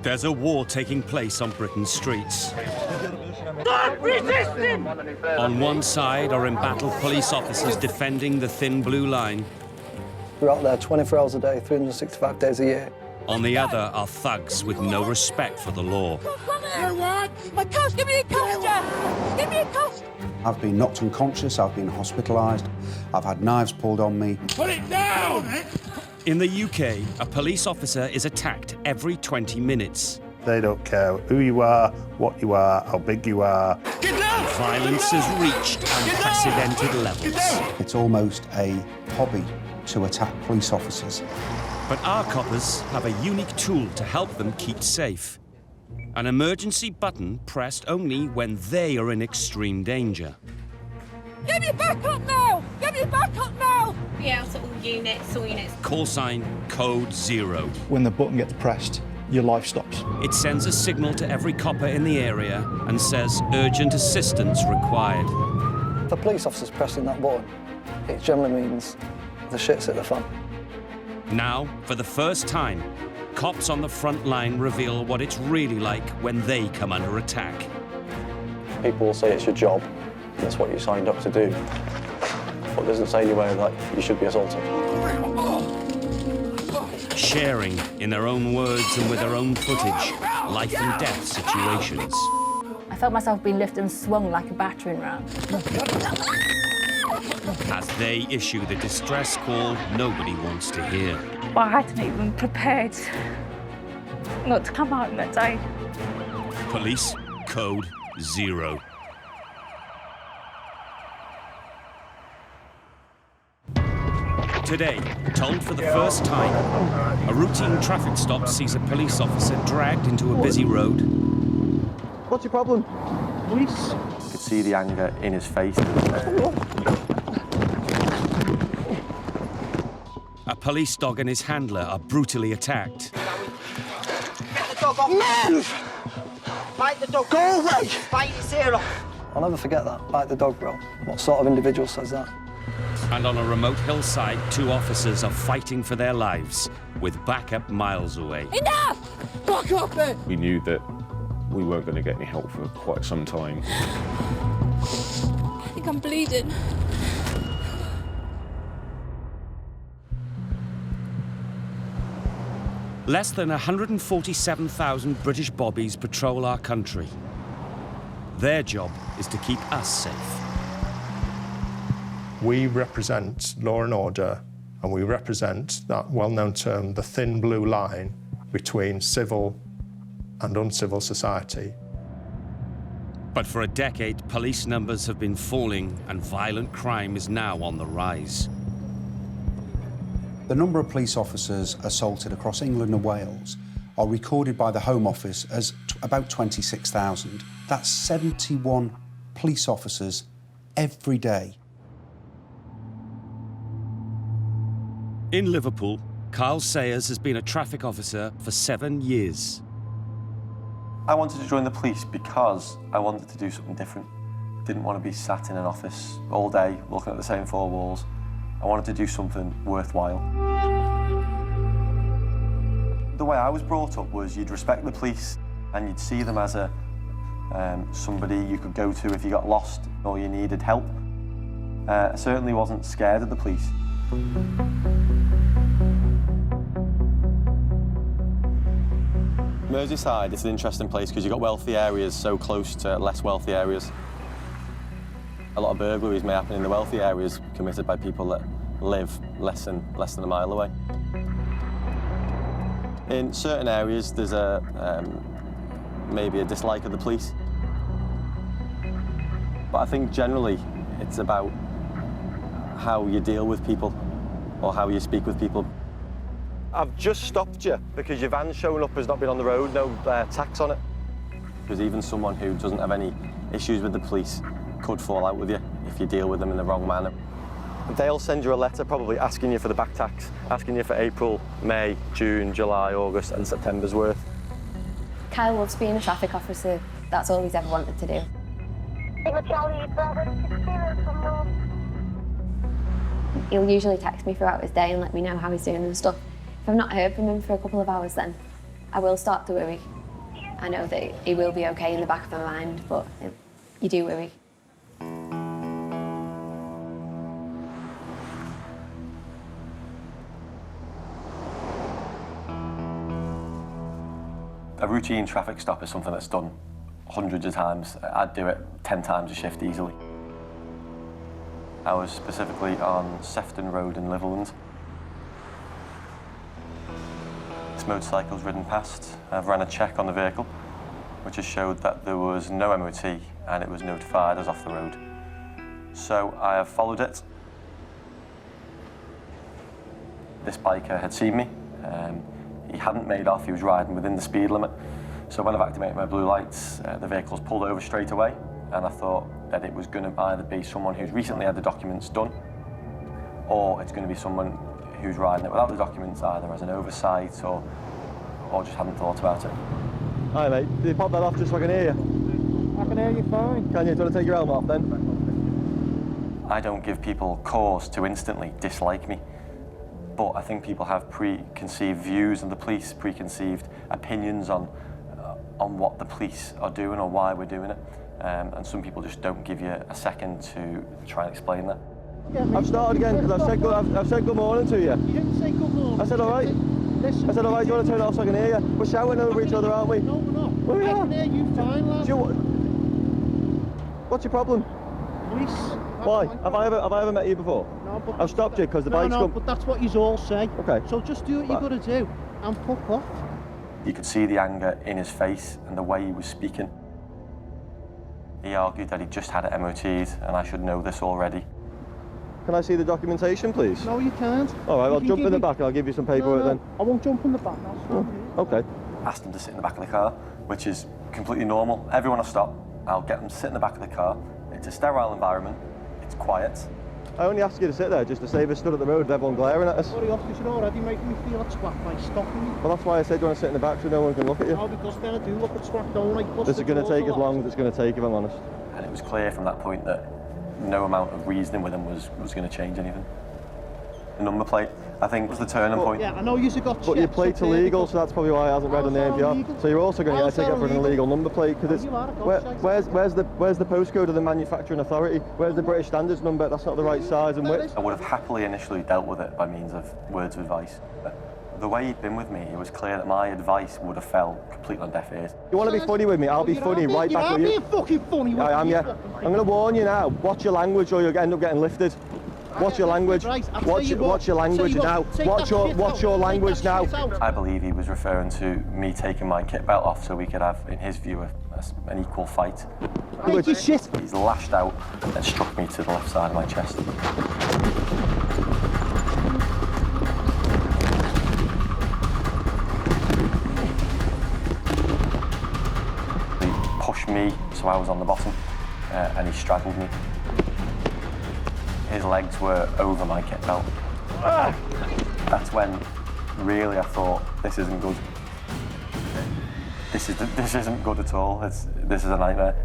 There's a war taking place on Britain's streets. Stop resisting! On one side are embattled police officers defending the thin blue line. We're out there 24 hours a day, 365 days a year. On the other are thugs with no respect for the law. My coat! Give me a coat, Jeff! Give me a coat! I've been knocked unconscious, I've been hospitalised, I've had knives pulled on me. Put it down! In the UK, a police officer is attacked every 20 minutes. They don't care who you are, what you are, how big you are. Get down! Violence has reached unprecedented levels. It's almost a hobby to attack police officers. But our coppers have a unique tool to help them keep safe. An emergency button pressed only when they are in extreme danger. Get me back up now! Get me back up now! Be out at all units. Call sign Code 0. When the button gets pressed, your life stops. It sends a signal to every copper in the area and says urgent assistance required. If a police officer's pressing that button, it generally means the shit's hit the fan. Now, for the first time, cops on the front line reveal what it's really like when they come under attack. People will say it's your job, that's what you signed up to do. But it doesn't say anywhere that you should be assaulted. Sharing, in their own words and with their own footage, life and death situations. I felt myself being lifted and swung like a battering ram. As they issue the distress call nobody wants to hear. But I hadn't even prepared not to come out on that day. Police Code 0. Today, told for the first time, a routine traffic stop sees a police officer dragged into a busy road. What's your problem? Police? You could see the anger in his face. A police dog and his handler are brutally attacked. Get the dog off! Move! Bite the dog! Go away! Bite his ear off! I'll never forget that. Bite the dog, bro. What sort of individual says that? And on a remote hillside, two officers are fighting for their lives, with backup miles away. Enough! Back up it! We knew that we weren't going to get any help for quite some time. I think I'm bleeding. Less than 147,000 British bobbies patrol our country. Their job is to keep us safe. We represent law and order, and we represent that well-known term, the thin blue line between civil and uncivil society. But for a decade, police numbers have been falling and violent crime is now on the rise. The number of police officers assaulted across England and Wales are recorded by the Home Office as about 26,000. That's 71 police officers every day. In Liverpool, Carl Sayers has been a traffic officer for 7 years. I wanted to join the police because I wanted to do something different. Didn't want to be sat in an office all day looking at the same four walls. I wanted to do something worthwhile. The way I was brought up was you'd respect the police and you'd see them as somebody you could go to if you got lost or you needed help. I certainly wasn't scared of the police. Merseyside is an interesting place because you've got wealthy areas so close to less wealthy areas. A lot of burglaries may happen in the wealthy areas committed by people that live less than a mile away. In certain areas, there's maybe a dislike of the police. But I think generally it's about how you deal with people or how you speak with people. I've just stopped you because your van's showing up has not been on the road, no tax on it. Because even someone who doesn't have any issues with the police could fall out with you if you deal with them in the wrong manner. They'll send you a letter probably asking you for the back tax, asking you for April, May, June, July, August and September's worth. Kyle loves being a traffic officer. That's all he's ever wanted to do. He'll usually text me throughout his day and let me know how he's doing and stuff. If I've not heard from him for a couple of hours then, I will start to worry. I know that he will be okay in the back of my mind, but you do worry. A routine traffic stop is something that's done hundreds of times. I'd do it 10 times a shift easily. I was specifically on Sefton Road in Liverpool. This motorcycle's ridden past. I've ran a check on the vehicle, which has showed that there was no MOT and it was notified as off the road. So I have followed it. This biker had seen me. He hadn't made off, he was riding within the speed limit. So when I've activated my blue lights, the vehicle's pulled over straight away, and I thought that it was going to either be someone who's recently had the documents done, or it's going to be someone who's riding it without the documents, either as an oversight or just hadn't thought about it. Hi mate, did you pop that off just so I can hear you? I can hear you fine. Can you? Do you want to take your helmet off then? I don't give people cause to instantly dislike me. But I think people have preconceived views of the police, preconceived opinions on what the police are doing or why we're doing it. And some people just don't give you a second to try and explain that. Yeah, I've started again because I've said good morning to you. You didn't say good morning. I said all right. Listen, I said all right, do you want to turn it off so I can hear you? We're shouting over each other, aren't we? No, we're not. Well, we I are. can hear you fine, lad. What's your problem? Police. Why? Have I ever met you before? No, but I've stopped you because the bike's No, but that's what you all say. Okay. So just do what you've got to do and fuck off. You could see the anger in his face and the way he was speaking. He argued that he just had it MOT'd and I should know this already. Can I see the documentation, please? No, you can't. All right, I'll jump in the back and I'll give you some paperwork then. I won't jump in the back. I'll stop you. Okay. Asked him to sit in the back of the car, which is completely normal. Everyone will stop. I'll get them to sit in the back of the car. It's a sterile environment. It's quiet. I only asked you to sit there just to save us stood at the road with everyone glaring at us. Sorry, officer, you're already making me feel like swat by stopping me. Well, that's why I said you want to sit in the back so no one can look at you. No, because then I do look at swat, don't I? This is going to take as long as it's going to take, if I'm honest. And it was clear from that point that no amount of reasoning with him was going to change anything. The number plate, I think, was the turning point. Yeah, I know you've got But your plate's illegal, so that's probably why it hasn't read on the NPR. So you're also going to get a ticket for an illegal number plate, because it's... Where's the postcode of the manufacturing authority? Where's the British standards number? That's not the right size and width. I would have happily initially dealt with it by means of words of advice. The way he'd been with me, it was clear that my advice would have fell completely on deaf ears. You want to be funny with me? I'll be funny right back with you. You're being fucking funny. I am, yeah. I'm going to warn you now. Watch your language or you'll end up getting lifted. What's your language? What's your language now? What's your language now? I believe he was referring to me taking my kit belt off so we could have, in his view, an equal fight. Take your shit. He's lashed out and struck me to the left side of my chest. He pushed me so I was on the bottom and he straddled me. His legs were over my kit belt. That's when really I thought, this isn't good. This isn't good at all. This is a nightmare.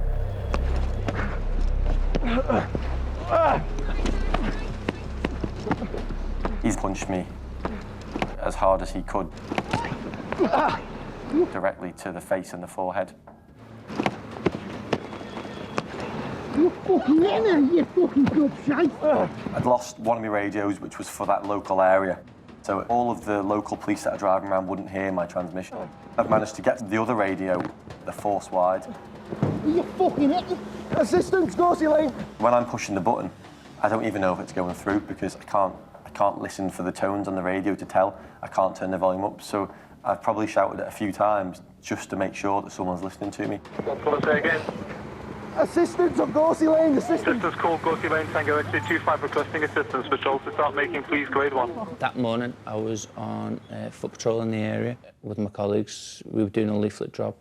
He's punched me as hard as he could, directly to the face and the forehead. You fucking enemy, you fucking gobshite. I'd lost one of my radios, which was for that local area. So all of the local police that are driving around wouldn't hear my transmission. I've managed to get the other radio, the force wide. You fucking idiot. Assistance, Gorsey Lane! When I'm pushing the button, I don't even know if it's going through because I can't listen for the tones on the radio to tell. I can't turn the volume up, so I've probably shouted it a few times just to make sure that someone's listening to me. What say again? Assistance on Gorsey Lane, assistance! Assistance call, Gorsey Lane, Tango X225 requesting assistance. Patrol to start making, please, grade 1. That morning, I was on foot patrol in the area with my colleagues. We were doing a leaflet drop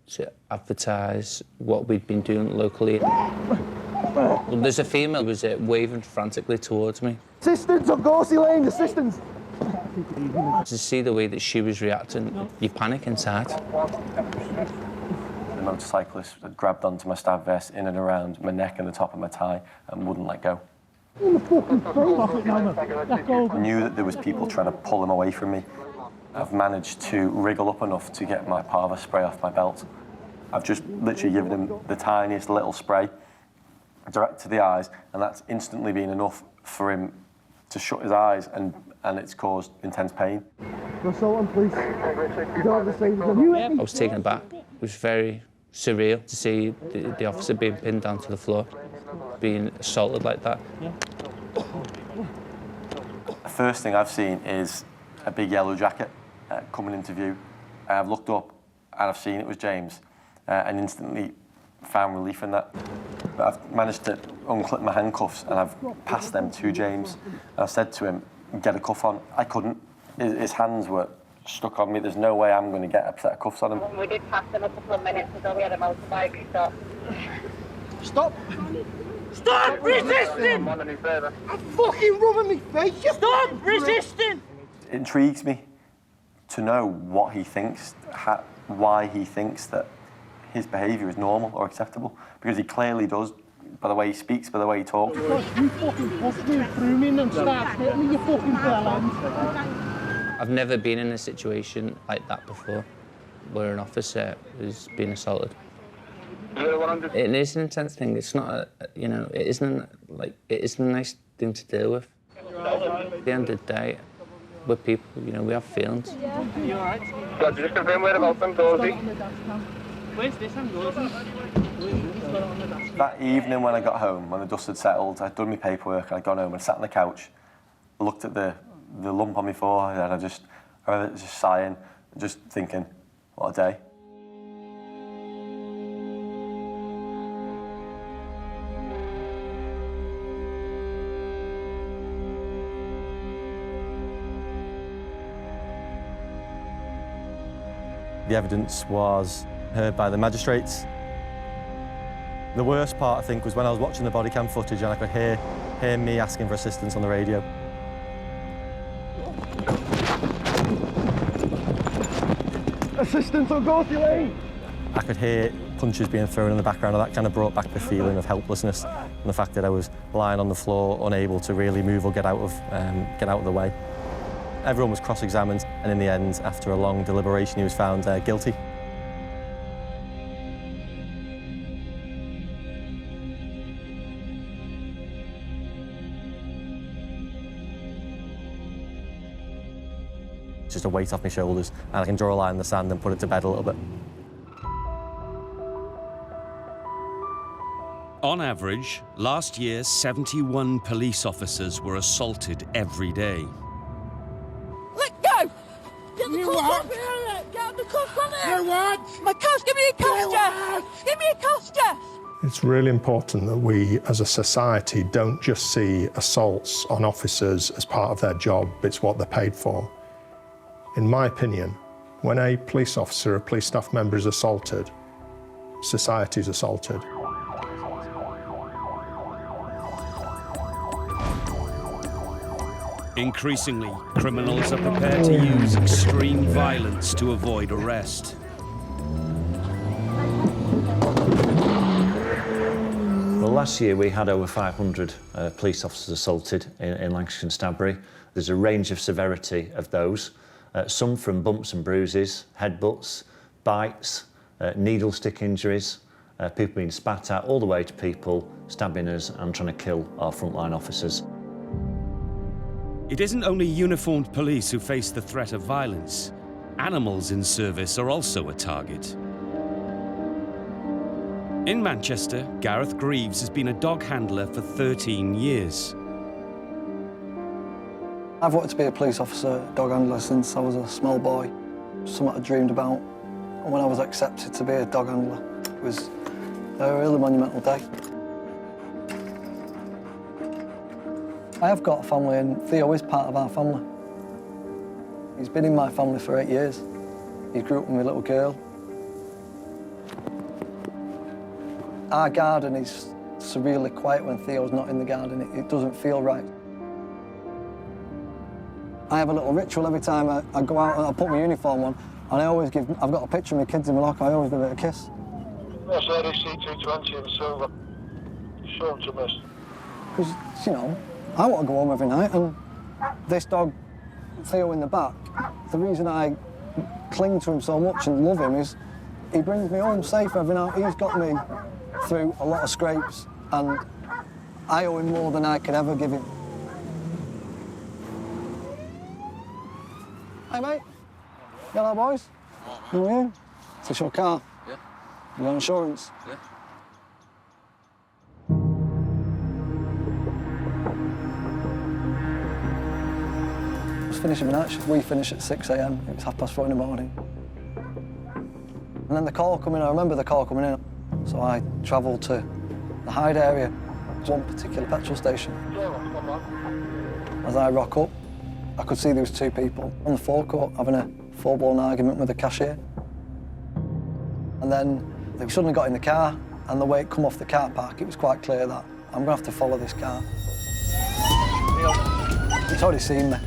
to advertise what we'd been doing locally. Well, there's a female who was waving frantically towards me. Assistance on Gorsey Lane, assistance! To see the way that she was reacting, you panic inside. The motorcyclist had grabbed onto my stab vest in and around my neck and the top of my tie and wouldn't let go. In the fucking face. I knew that there was people trying to pull him away from me. I've managed to wriggle up enough to get my parva spray off my belt. I've just literally given him the tiniest little spray direct to the eyes, and that's instantly been enough for him to shut his eyes, and it's caused intense pain. Assault, please. I was taken aback. It was very surreal to see the officer being pinned down to the floor, being assaulted like that. The first thing I've seen is a big yellow jacket coming into view. I've looked up and I've seen it was James, and instantly found relief in that. But I've managed to unclip my handcuffs and I've passed them to James. And I said to him, get a cuff on. I couldn't. His hands were stuck on me. There's no way I'm going to get a set of cuffs on him. We did pass them a couple of minutes ago. We had a motorbike stop. Stop! Stop resisting! I'm fucking rubbing my face. Stop resisting! It intrigues me to know what he thinks, why he thinks that his behaviour is normal or acceptable, because he clearly does, by the way he speaks, by the way he talks. You fucking pushed me through me and started hitting me, you fucking bellend. I've never been in a situation like that before, where an officer is being assaulted. It is an intense thing. It's not, it isn't a nice thing to deal with. At the end of the day, we're people, we have feelings. Yeah. You all right? Just confirm whereabouts I'm Dorsey. Where's this? I'm Dorsey. That evening when I got home, when the dust had settled, I'd done my paperwork, I'd gone home and sat on the couch, looked at the lump on my forehead, and I remember just sighing, just thinking, what a day. The evidence was heard by the magistrates. The worst part, I think, was when I was watching the body cam footage and I could hear me asking for assistance on the radio. Assistance on Gorty Lane! I could hear punches being thrown in the background, and that kind of brought back the feeling of helplessness and the fact that I was lying on the floor, unable to really move or get out of the way. Everyone was cross-examined, and in the end, after a long deliberation, he was found guilty. Just a weight off my shoulders, and I can draw a line in the sand and put it to bed a little bit. On average, last year, 71 police officers were assaulted every day. Let go! Get the cuffs off here! Get the cuffs on here! You what? My cuffs! Give me your cuffs, Jeff! Give me your cuffs, Jeff! It's really important that we, as a society, don't just see assaults on officers as part of their job. It's what they're paid for. In my opinion, when a police officer, a police staff member is assaulted, society is assaulted. Increasingly, criminals are prepared to use extreme violence to avoid arrest. Well, last year we had over 500 police officers assaulted in Lancashire and Stanbury. There's a range of severity of those, some from bumps and bruises, headbutts, bites, needle stick injuries, people being spat at, all the way to people stabbing us and trying to kill our frontline officers. It isn't only uniformed police who face the threat of violence. Animals in service are also a target. In Manchester, Gareth Greaves has been a dog handler for 13 years. I've wanted to be a police officer, dog handler, since I was a small boy. Something I dreamed about. And when I was accepted to be a dog handler, it was a really monumental day. I have got a family, and Theo is part of our family. He's been in my family for 8 years. He grew up with my little girl. Our garden is surreally quiet when Theo's not in the garden. It doesn't feel right. I have a little ritual every time I go out and I put my uniform on, and I've got a picture of my kids in my locker, I always give it a kiss. Yes, C220 in silver. Show them to miss. Because, I want to go home every night, and this dog Theo in the back, the reason I cling to him so much and love him is he brings me home safe every night. He's got me through a lot of scrapes, and I owe him more than I can ever give him. Hey, mate. Hello, boys. How are you? Is this your car? Yeah. You got insurance? Yeah. I was finishing my night shift. We finished at 6 a.m. It was 4:30 in the morning. And then the call coming in, I remember the call coming in. So I travelled to the Hyde area, one particular petrol station. As I rock up, I could see there was two people on the forecourt having a full-blown argument with the cashier. And then they suddenly got in the car, and the way it come off the car park, it was quite clear that I'm gonna have to follow this car. He's already seen me.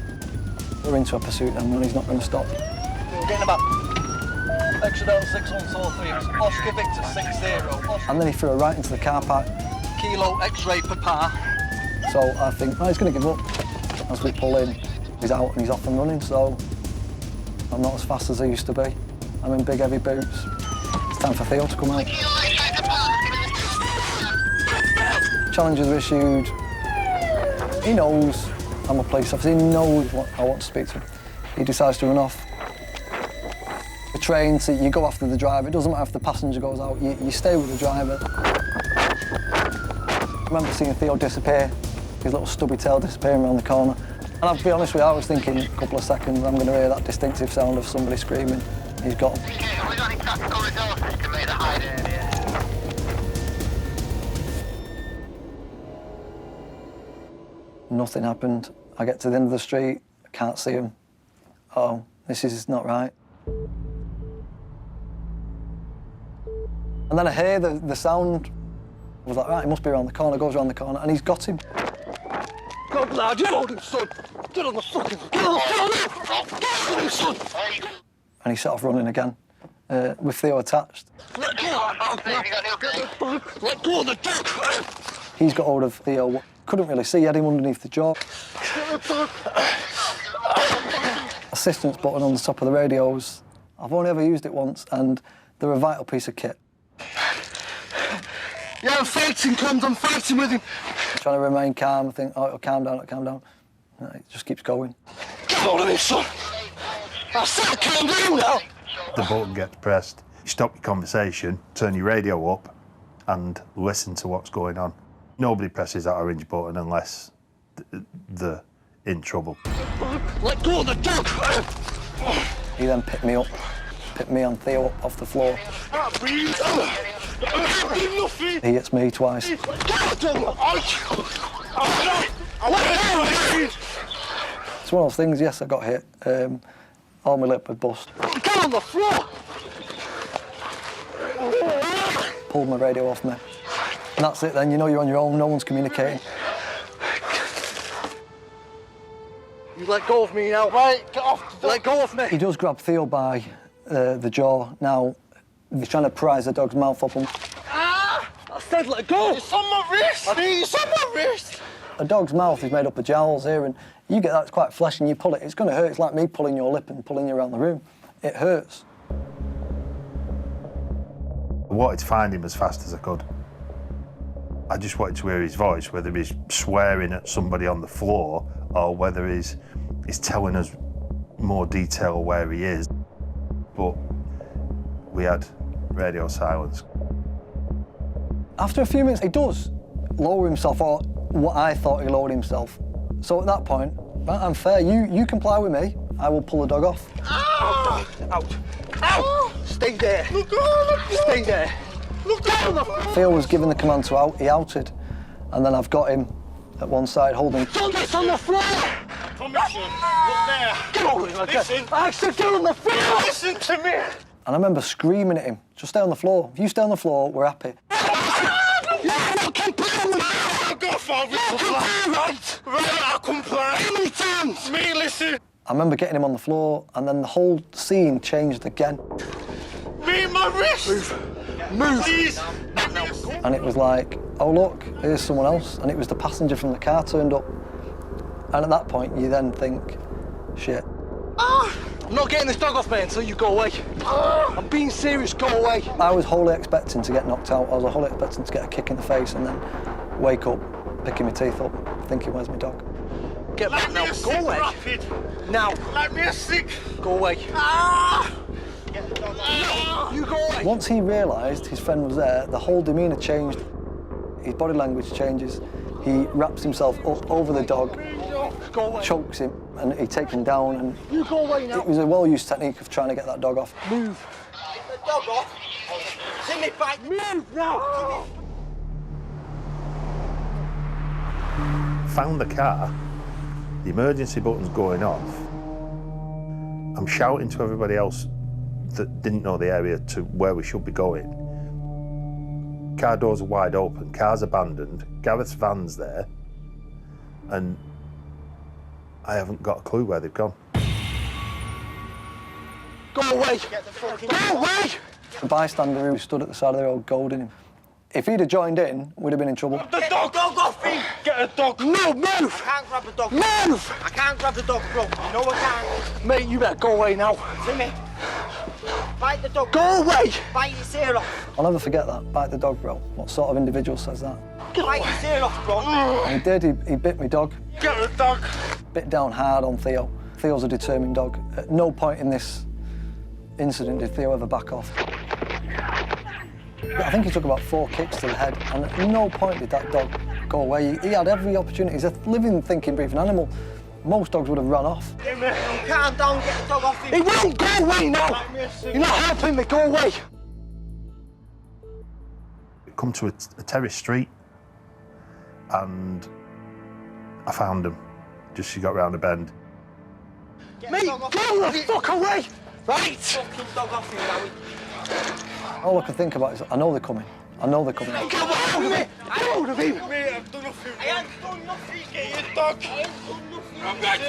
We're into a pursuit now, and he's not gonna stop. We're getting about extra down 6143, Oscar Victor 60. And then he threw her right into the car park. Kilo X-ray Papa. So I think, oh, he's gonna give up. As we pull in, he's out and he's off and running, so I'm not as fast as I used to be. I'm in big, heavy boots. It's time for Theo to come out. Challenges are issued. He knows I'm a police officer. He knows what I want to speak to him. He decides to run off. The train, so you go after the driver. It doesn't matter if the passenger goes out, you stay with the driver. I remember seeing Theo disappear, his little stubby tail disappearing around the corner. And I'll be honest with you, I was thinking a couple of seconds, I'm going to hear that distinctive sound of somebody screaming. He's got him. Okay, have we got any tactical resources to make the Hyde area? Nothing happened. I get to the end of the street, I can't see him. Oh, this is not right. And then I hear the sound. I was like, right, he must be around the corner, goes around the corner, and he's got him. God, lad, you hold him, son. Get on the fucking... Get on him, son. And he set off running again, with Theo attached. Let go of the dog. He's got hold of Theo. Couldn't really see, had him underneath the jaw. Assistance button on the top of the radios. I've only ever used it once, and they're a vital piece of kit. Yeah, I'm fighting, Combs, I'm fighting with him. Trying to remain calm, I think, oh, it'll calm down, it'll calm down. No, it just keeps going. Get hold of me, son. I said calm down now. The button gets pressed. You stop your conversation, turn your radio up, and listen to what's going on. Nobody presses that orange button unless they're in trouble. Let go of the dog. He then picked me up, picked me and Theo up off the floor. He hits me twice. It's one of those things, yes, I got hit. All my lip was bust. Get on the floor! Pulled my radio off me. And that's it then, you know you're on your own, no one's communicating. You let go of me now, right? Get off! Let go of me! He does grab Theo by the jaw. Now, he's trying to prise the dog's mouth up. Ah! I said let go! It's on my wrist! It's on my wrist! A dog's mouth is made up of jowls here, and you get that, it's quite flesh, and you pull it, it's going to hurt. It's like me pulling your lip and pulling you around the room. It hurts. I wanted to find him as fast as I could. I just wanted to hear his voice, whether he's swearing at somebody on the floor or whether he's telling us more detail where he is. But we had radio silence. After a few minutes, he does lower himself, or what I thought he lowered himself. So at that point, I'm fair, you comply with me, I will pull the dog off. Ah! Out! Out! Stay there! Look on! Stay there! Look down! Theo was given the command to out, he outed, and then I've got him at one side holding. Don't get on the floor! Permission, look there! Get over here, listen! I said get on the floor! Listen to me! And I remember screaming at him, just stay on the floor. If you stay on the floor, we're happy. Right, I'll comply. How many times? Me, listen. I remember getting him on the floor, and then the whole scene changed again. Me, my wrist. Move. Please. And it was like, oh look, here's someone else, and it was the passenger from the car turned up. And at that point, you then think, shit. I'm not getting this dog off me until you go away. I'm being serious, go away. I was wholly expecting to get knocked out. I was wholly expecting to get a kick in the face and then wake up, picking my teeth up, thinking, where's my dog? Get back now, go away. Now. Let me a sick. Go away. Get the dog off. No, you go away. Once he realised his friend was there, the whole demeanour changed. His body language changes. He wraps himself up over the dog, chokes him, and he takes him down. And you go away now. It was a well-used technique of trying to get that dog off. Move. Get the dog off. See me fight. Move now. Found the car, the emergency button's going off. I'm shouting to everybody else that didn't know the area to where we should be going. Car doors are wide open, car's abandoned, Gareth's van's there, and I haven't got a clue where they've gone. Go away! Go away! The bystander who stood at the side of the road goading him. If he'd have joined in, we'd have been in trouble. The dog off me! Get a dog! No, move! I can't grab the dog. Move! I can't grab the dog, bro. You know I can't. Mate, you better go away now. See me? Bite the dog. Go away! Bite his ear off. I'll never forget that. Bite the dog, bro. What sort of individual says that? Bite his ear off, bro. And he did. He bit me dog. Get the dog. Bit down hard on Theo. Theo's a determined dog. At no point in this incident did Theo ever back off. I think he took about 4 kicks to the head, and at no point did that dog go away. He had every opportunity. He's a living, thinking, breathing animal. Most dogs would have run off. Calm down, get the dog off him. He won't go away now. You're not helping me, go away. Come to a terrace street, and I found him. Just as you got round the bend. Mate, go the fuck away! Right! Fucking dog off him now. All I can think about is, I know they're coming. I know they're coming. Get out of me! Get out of him! Mate, I've done nothing. I ain't done nothing. Get your dog. I ain't done nothing. I'm back.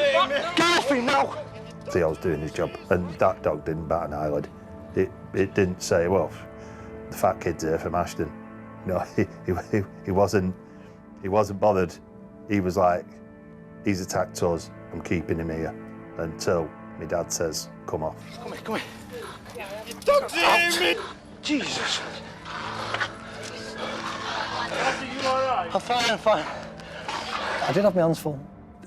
Get off him now! Theo's doing his job, and that dog didn't bat an eyelid. It didn't say, well, the fat kid's here from Ashton. No, he wasn't bothered. He was like, he's attacked us, I'm keeping him here until my dad says, come off. Come here. Your dog's here, me! Jesus. I'm fine. I did have my hands full.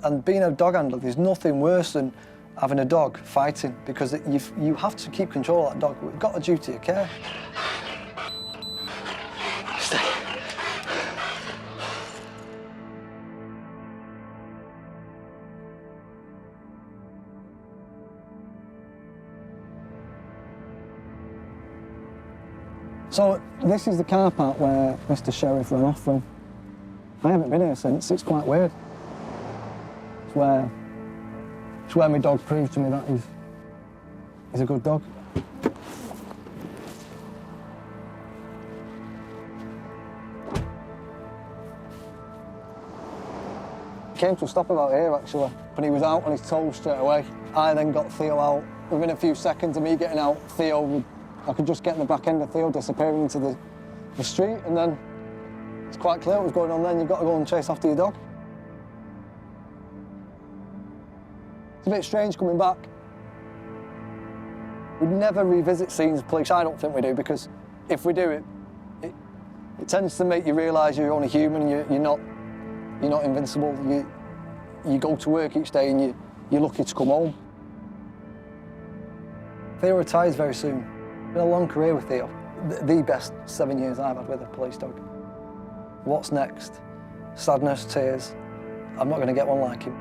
And being a dog handler, there's nothing worse than having a dog fighting, because you have to keep control of that dog. We've got a duty of care. Stay. So this is the car park where Mr. Sheriff ran off from. I haven't been here since. It's quite weird. It's where my dog proved to me that he's a good dog. He came to a stop about here, actually, but he was out on his toes straight away. I then got Theo out. Within a few seconds of me getting out, I could just get the back end of Theo disappearing into the street, and then it's quite clear what was going on then. You've got to go and chase after your dog. It's a bit strange coming back. We'd never revisit scenes of police. I don't think we do, because if we do it tends to make you realise you're only human and you're not invincible. You go to work each day and you're lucky to come home. Theo retires very soon. Been a long career with Theo. The best 7 years I've had with a police dog. What's next? Sadness, tears. I'm not going to get one like him.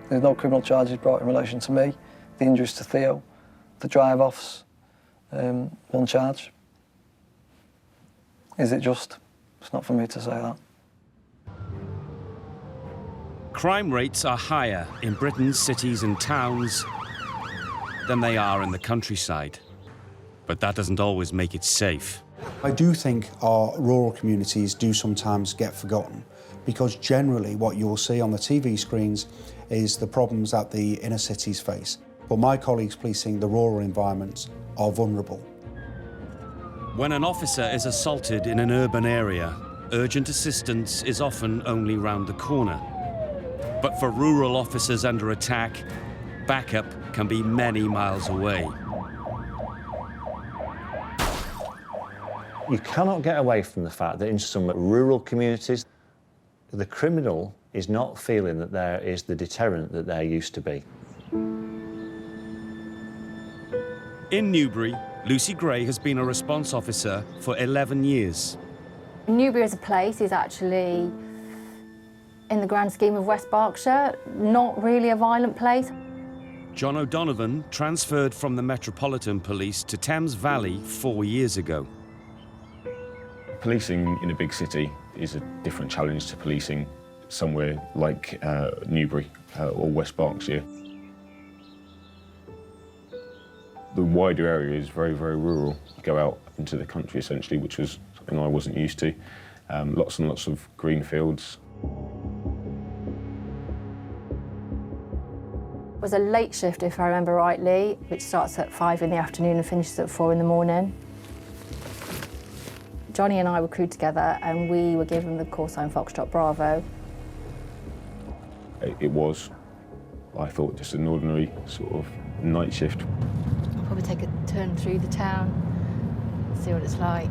There's no criminal charges brought in relation to me, the injuries to Theo, the drive-offs, one charge. Is it just? It's not for me to say that. Crime rates are higher in Britain's cities and towns than they are in the countryside. But that doesn't always make it safe. I do think our rural communities do sometimes get forgotten, because generally what you'll see on the TV screens is the problems that the inner cities face. But my colleagues policing the rural environments are vulnerable. When an officer is assaulted in an urban area, urgent assistance is often only round the corner. But for rural officers under attack, backup can be many miles away. You cannot get away from the fact that in some rural communities, the criminal is not feeling that there is the deterrent that there used to be. In Newbury, Lucy Gray has been a response officer for 11 years. Newbury as a place is actually, in the grand scheme of West Berkshire, not really a violent place. John O'Donovan transferred from the Metropolitan Police to Thames Valley 4 years ago. Policing in a big city is a different challenge to policing somewhere like Newbury or West Berkshire. The wider area is very, very rural. You go out into the country essentially, which was something I wasn't used to. Lots and lots of green fields. It was a late shift, if I remember rightly, which starts at 5 in the afternoon and finishes at 4 in the morning. Johnny and I were crewed together and we were given the call sign Foxtrot Bravo. It was, I thought, just an ordinary sort of night shift. I'll probably take a turn through the town, see what it's like.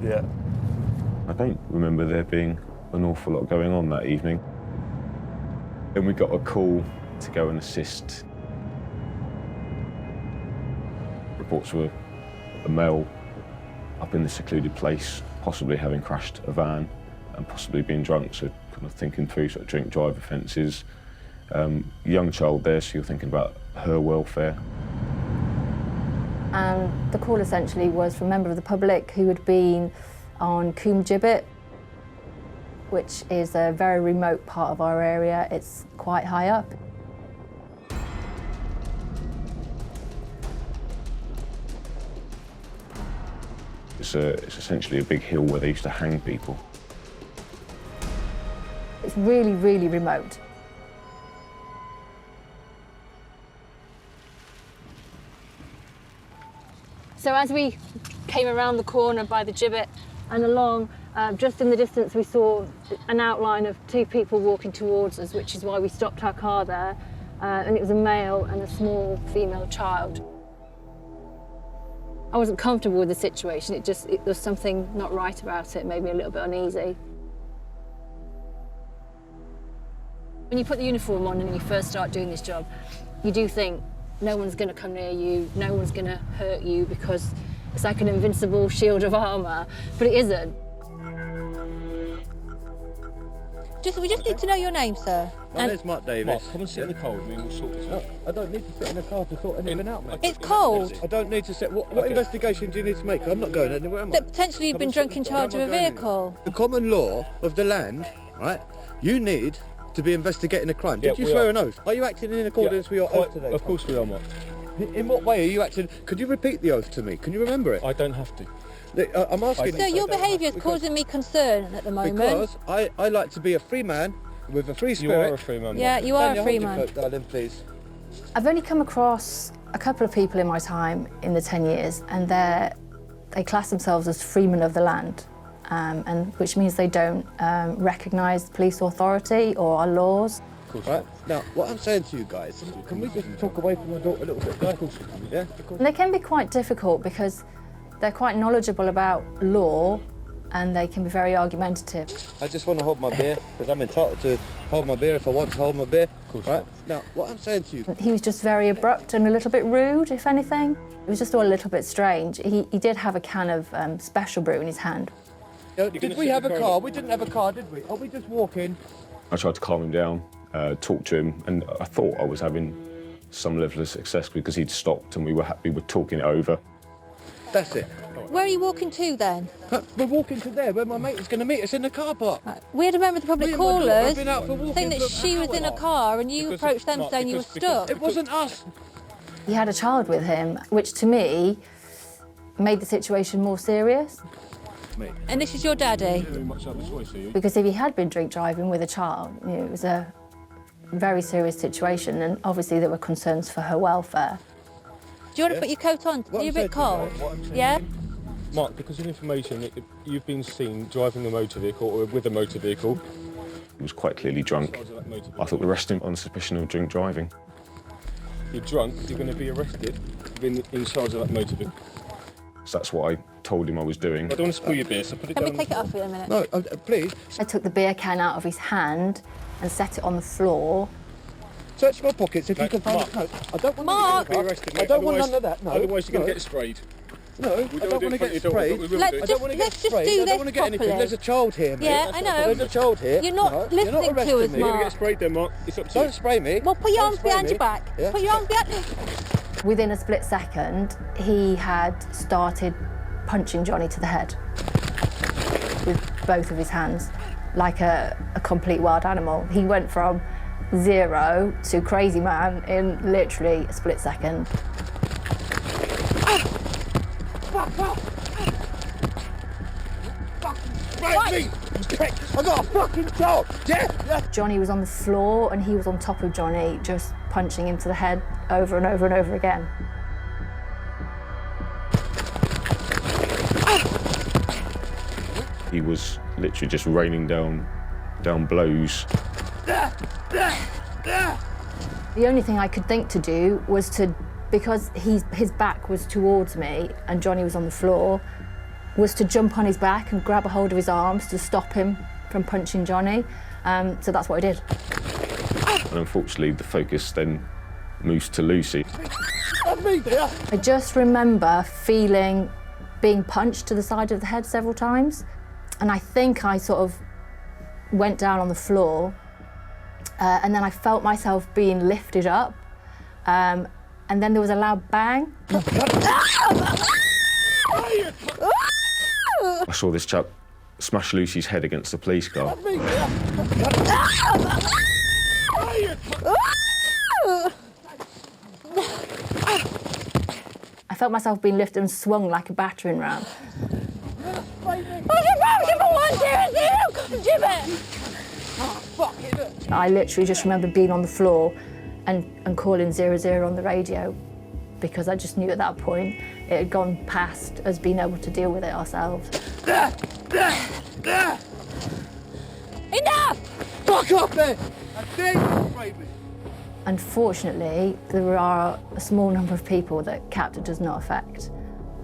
Yeah. I don't remember there being an awful lot going on that evening. Then we got a call to go and assist. Reports were a male up in the secluded place, possibly having crashed a van and possibly being drunk, so kind of thinking through sort of drink drive offences. Young child there, so you're thinking about her welfare. And the call essentially was from a member of the public who had been on Coombe Gibbet, which is a very remote part of our area. It's quite high up. It's essentially a big hill where they used to hang people. It's really, really remote. So as we came around the corner by the gibbet and along, just in the distance we saw an outline of 2 people walking towards us, which is why we stopped our car there. And it was a male and a small female child. I wasn't comfortable with the situation. There was something not right about it. It made me a little bit uneasy. When you put the uniform on and you first start doing this job, you do think no one's going to come near you, no one's going to hurt you because it's like an invincible shield of armour, but it isn't. We just need to know your name, sir. My name's Mark Davis. Mark, come and sit in the car with me and we'll sort this out. I don't need to sit in the car to sort anything out, mate. It's cold. I don't need to sit. What investigation do you need to make? I'm not going anywhere, am I? That potentially you've been drunk in charge of a vehicle. The common law of the land, right? You need to be investigating a crime. Did you swear an oath? Are you acting in accordance with your oath today? Of course we are, Mark. In what way are you acting? Could you repeat the oath to me? Can you remember it? I don't have to. I'm asking you. Sir, your behaviour is causing me concern at the moment. Because I like to be a free man with a free spirit. You are a free man. Yeah, you are a free man. Darling, please. I've only come across a couple of people in my time in the 10 years, and they class themselves as freemen of the land, and which means they don't recognise police authority or our laws. Right. Now, what I'm saying to you guys, can we just talk away from my daughter a little bit, guys? Yeah? And they can be quite difficult because they're quite knowledgeable about law and they can be very argumentative. I just want to hold my beer because I'm entitled to hold my beer if I want to hold my beer. Right? Now, what I'm saying to you... He was just very abrupt and a little bit rude, if anything. It was just all a little bit strange. He did have a can of special brew in his hand. Did we have a car? We didn't have a car, did we? Are we just walking? I tried to calm him down, talk to him, and I thought I was having some level of success because he'd stopped and we were talking it over. That's it. Where are you walking to then? We're walking to there, where my mate is going to meet us in the car park. Right. We had a member of the public call us saying that she was in a car. car and you approached them saying you were stuck. It wasn't us. He had a child with him, which to me made the situation more serious. mate. And this is your daddy? Very much have a choice here. Because if he had been drink driving with a child, you know, it was a very serious situation, and obviously there were concerns for her welfare. Do you want to put your coat on? Are you a bit cold? Yeah? Mark, because of information, you've been seen driving a motor vehicle or with a motor vehicle. He was quite clearly drunk. I thought we arrested him on suspicion of drink driving. You're drunk, you're going to be arrested in charge of that motor vehicle. So that's what I told him I was doing. I don't want to spill your beer, so put it Can down. we take it off for a minute? No, please. I took the beer can out of his hand and set it on the floor. Search my pockets if you can find a coat. I don't want Mark! to be arrested, mate. I don't want none of that, no. Otherwise you're going to No. get sprayed. No, I don't want to get sprayed. Let's just do this I don't want to get anything. properly. There's a child here, mate. Yeah, I know. There's a child here. You're not No, listening you're not to arresting us, me. You're going to Mark. get sprayed then, Mark. It's up to you. Don't spray me. Well, put your Don't arms spray behind me. your back. Yeah? Put your arms behind... Within a split second, he had started punching Johnny to the head with both of his hands, like a complete wild animal. He went from 0 to crazy man in literally a split second. Right, me! I got a fucking job! Yeah? Johnny was on the floor and he was on top of Johnny, just punching him to the head over and over and over again. He was literally just raining down blows. The only thing I could think to do was to, because his back was towards me and Johnny was on the floor, was to jump on his back and grab a hold of his arms to stop him from punching Johnny. So that's what I did. And unfortunately, the focus then moves to Lucy. That's me, dear. I just remember being punched to the side of the head several times. And I think I sort of went down on the floor and then I felt myself being lifted up. And then there was a loud bang. I saw this chap smash Lucy's head against the police car. I felt myself being lifted and swung like a battering ram. I literally just remember being on the floor and calling 00 on the radio, because I just knew at that point it had gone past us being able to deal with it ourselves. Enough! Fuck off, man! I dare you to spray me. Unfortunately, there are a small number of people that captor does not affect,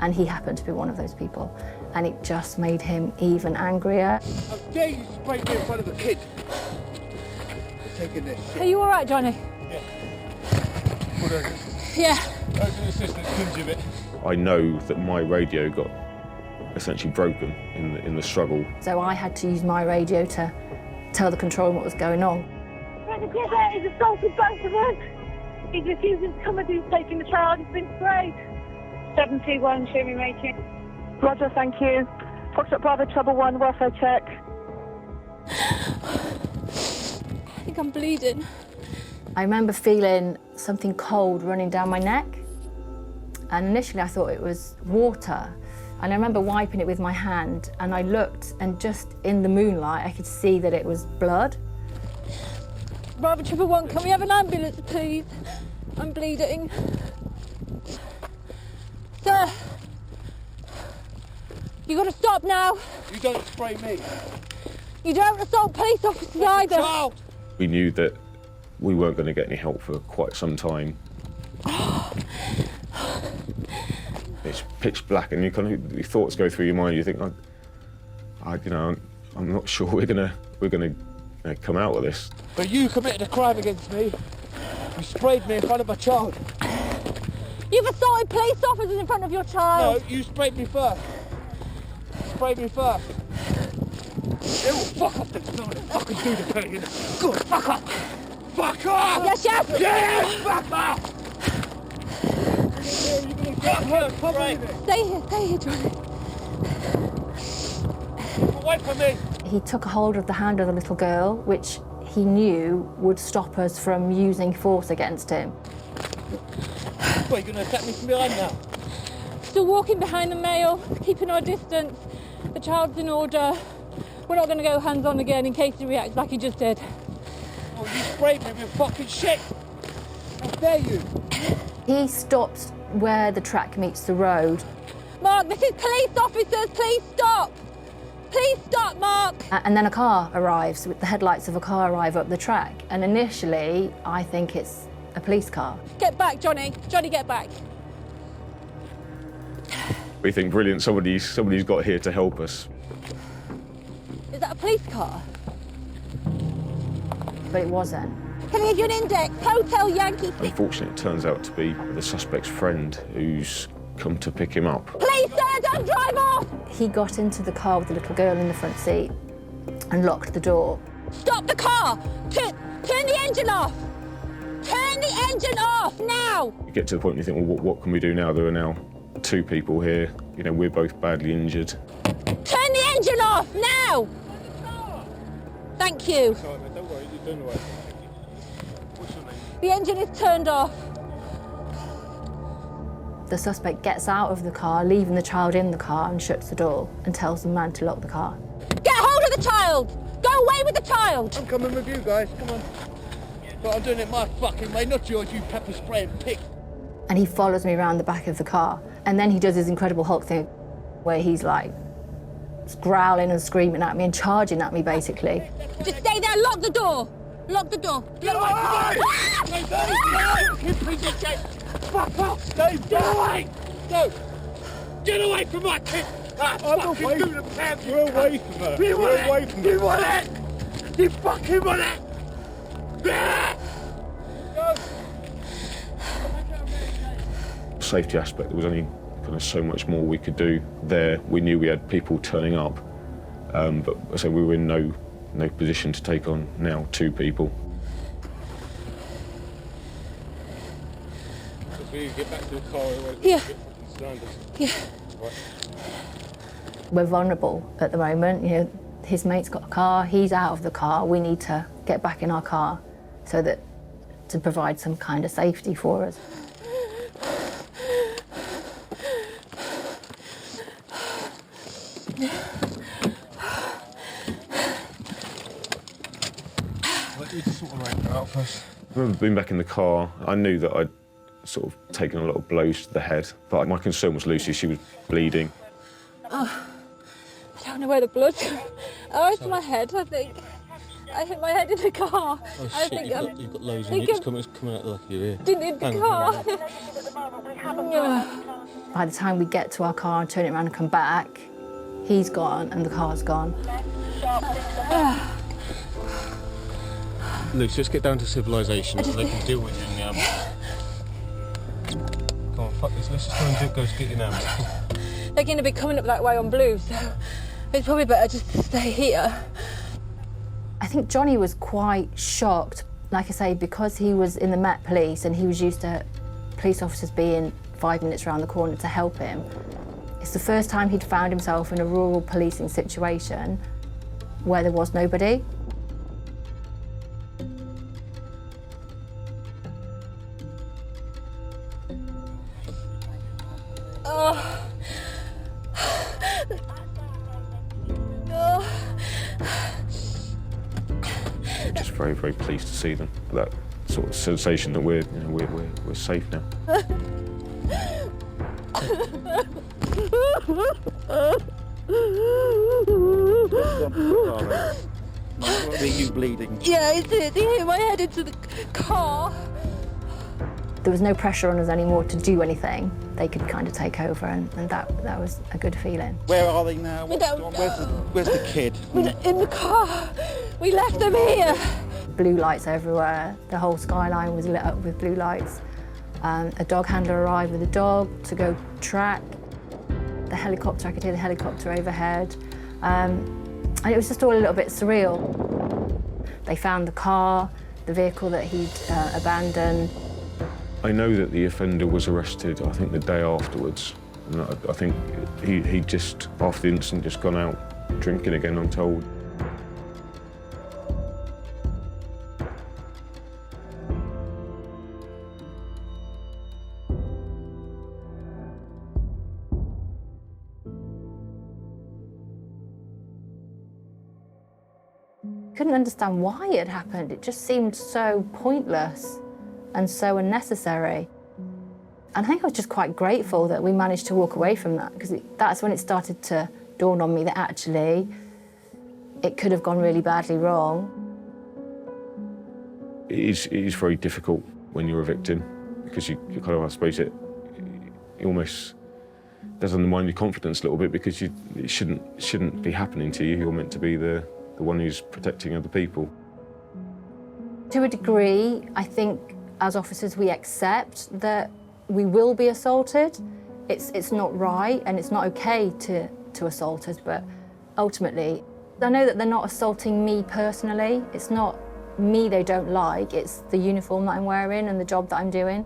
and he happened to be one of those people, and it just made him even angrier. How dare you spray me in front of a kid? You're taking this. Are you all right, Johnny? Yeah. Urgent assistance, Kunjibit. I know that my radio got essentially broken in the struggle. So I had to use my radio to tell the control room what was going on. The Gibber has assaulted both of us. He's refusing to come and he's taking the child. He's been sprayed. 721, show me rating. Roger, thank you. Foxtrot Bravo, Trouble 1, welfare check. I think I'm bleeding. I remember feeling something cold running down my neck, and initially I thought it was water. And I remember wiping it with my hand, and I looked, and just in the moonlight I could see that it was blood. Bravo, Trouble 1, can we have an ambulance, please? I'm bleeding. Sir! You gotta stop now. You don't spray me. You don't assault police officers either. Child! We knew that we weren't going to get any help for quite some time. It's pitch black, and your thoughts go through your mind. You think, I'm not sure we're gonna come out of this. But you committed a crime against me. You sprayed me in front of a child. You've assaulted police officers in front of your child. No, you sprayed me first. Sprayed me first. It will fuck off this time. Fucking do the thing. Good, fuck off. Fuck off! Yes, yes! Yes, fuck off! Stay here, Johnny. Wait for me. He took a hold of the hand of the little girl, which he knew would stop us from using force against him. What, are you going to attack me from behind now? Still walking behind the male, keeping our distance. The child's in order. We're not going to go hands-on again in case he reacts like he just did. Oh, you sprayed me with fucking shit! How dare you! He stops where the track meets the road. Mark, this is police officers, please stop! Please stop, Mark! And then a car arrives, the headlights of a car arrive up the track. And initially, I think it's a police car. Get back, Johnny. Johnny, get back. We think, brilliant, somebody's got here to help us. Is that a police car? But it wasn't. Can I give you an index? Hotel Yankee. Unfortunately, it turns out to be the suspect's friend who's come to pick him up. Please, sir, don't drive off! He got into the car with the little girl in the front seat and locked the door. Stop the car! Turn the engine off! Turn the engine off, now! You get to the point where you think, well, what can we do now? There are now 2 people here. You know, we're both badly injured. Turn the engine off, now! Thank you. Sorry, mate, don't worry, you're doing all right. What's your name? The engine is turned off. The suspect gets out of the car, leaving the child in the car, and shuts the door and tells the man to lock the car. Get hold of the child! Go away with the child! I'm coming with you guys, come on. But I'm doing it my fucking way, not yours, you pepper spraying pig. And he follows me around the back of the car. And then he does his Incredible Hulk thing where he's like growling and screaming at me and charging at me, basically. Just stay there, lock the door! Lock the door! Get away! You piece of shit! Fuck off! Dave, get away! Go! Get away from my kid! I'm away. We're away from her. We're away from her. You want it? You fucking want it? Go! Safety aspect, there was only kind of so much more we could do there. We knew we had people turning up, but I say we were in no position to take on now 2 people. So we get back to the car. Yeah. Stand us. Yeah. Right. We're vulnerable at the moment. You know, his mate's got a car, he's out of the car. We need to get back in our car so that to provide some kind of safety for us. I remember being back in the car. I knew that I'd sort of taken a lot of blows to the head, but my concern was Lucy. She was bleeding. Oh, I don't know where the blood's going. Oh, it's my head, I think. I hit my head in the car. Oh I shit, think you've got loads in it. It's coming out like your ear. Didn't hit the car. By the time we get to our car and turn it around and come back, he's gone and the car's gone. Lucy, let's get down to civilization so they can deal with you now. Come on, fuck this. Let's just go get your names. They're going to be coming up that way on Blue, so it's probably better just to stay here. I think Johnny was quite shocked, like I say, because he was in the Met Police and he was used to police officers being 5 minutes around the corner to help him. It's the first time he'd found himself in a rural policing situation where there was nobody. Just very, very pleased to see them. That sort of sensation that we're safe now. Are you bleeding? Yeah, it did. He hit my head into the car. There was no pressure on us anymore to do anything. They could kind of take over, and that was a good feeling. Where are they now? We don't Where's the kid? In the car. We left them here. Blue lights everywhere. The whole skyline was lit up with blue lights. A dog handler arrived with a dog to go track. The helicopter, I could hear the helicopter overhead. And it was just all a little bit surreal. They found the car, the vehicle that he'd abandoned. I know that the offender was arrested, I think, the day afterwards. And I think he just, after the incident, just gone out drinking again, I'm told. Couldn't understand why it had happened. It just seemed so pointless and so unnecessary. And I think I was just quite grateful that we managed to walk away from that, because that's when it started to dawn on me that actually it could have gone really badly wrong. It is very difficult when you're a victim, because you kind of, I suppose, it almost does undermine your confidence a little bit, because it shouldn't be happening to you. You're meant to be the one who's protecting other people. To a degree, I think as officers we accept that we will be assaulted. It's not right and it's not okay to assault us, but ultimately, I know that they're not assaulting me personally. It's not me they don't like, it's the uniform that I'm wearing and the job that I'm doing.